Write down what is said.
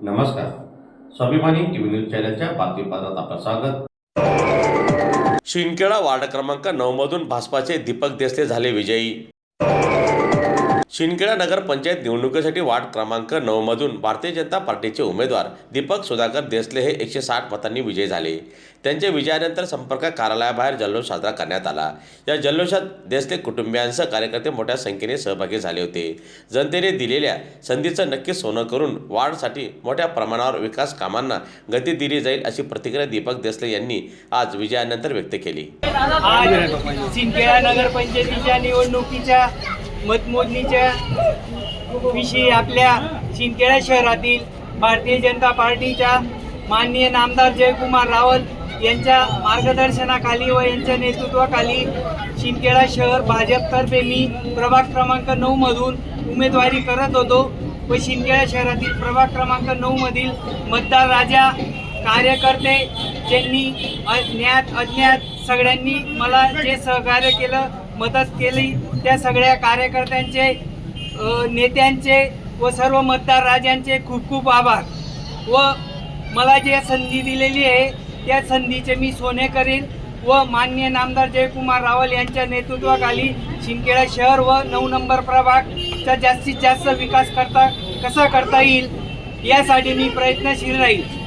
नमस्कार. स्वाभिमानी TV news चॅनलच्या बातमीपत्रात आपलं स्वागत. शिंदखेडा वार्ड क्रमांक 9 मधून भाजपाचे दीपक देसले झाले विजयी. शिंदखेडा नगर पंचायत निवडणुकीसाठी वार्ड क्रमांक 9 मधून भारतीय जनता पार्टीचे उमेदवार दीपक सुधाकर देसले हे 160 मतांनी विजयी झाले. त्यांच्या विजयानंतर संपर्क कार्यालयाबाहेर जल्लोष साजरा करण्यात आला. या जल्लोषात देसले कुटुंबियांसह कार्यकर्ते मोठ्या संख्येने सहभागी झाले होते. जनतेने दिलेल्या संधीचं नक्की सोनं करून वार्डसाठी मोठ्या प्रमाणावर विकास कामांना गती दिली जाईल अशी प्रतिक्रिया दीपक देसले यांनी आज विजयानंतर व्यक्त केली. आज शिंदखेडा नगरपंचायतीच्या निवडणुकीच्या मतमोजणीच्या विषयी आपल्या शिंदखेडा शहरातील भारतीय जनता पार्टीच्या माननीय नामदार जयकुमार रावल यांच्या मार्गदर्शनाखाली व यांच्या नेतृत्वाखाली शिंदखेडा शहर भाजपतर्फे मी प्रभाग क्रमांक 9 मधून उमेदवारी करत होतो व शिंदखेडा शहरातील प्रभाग क्रमांक 9 मधील मतदार राजा कार्यकर्ते ज्यांनी ज्ञात अज्ञात सगळ्यांनी मला जे सहकार्य केलं, मदत केली, त्या सगळ्या कार्यकर्त्यांचे, नेत्यांचे व सर्व मतदार राजांचे खूप खूप आभार. व मला जे संधी दिलेली आहे त्या संधीचे मी सोने करीन व माननीय नामदार जयकुमार रावल यांच्या नेतृत्वाखाली शिंदखेडा शहर व 9 नंबर प्रभागचा जास्तीत जास्त विकास कसा करता येईल यासाठी मी प्रयत्नशील राहील.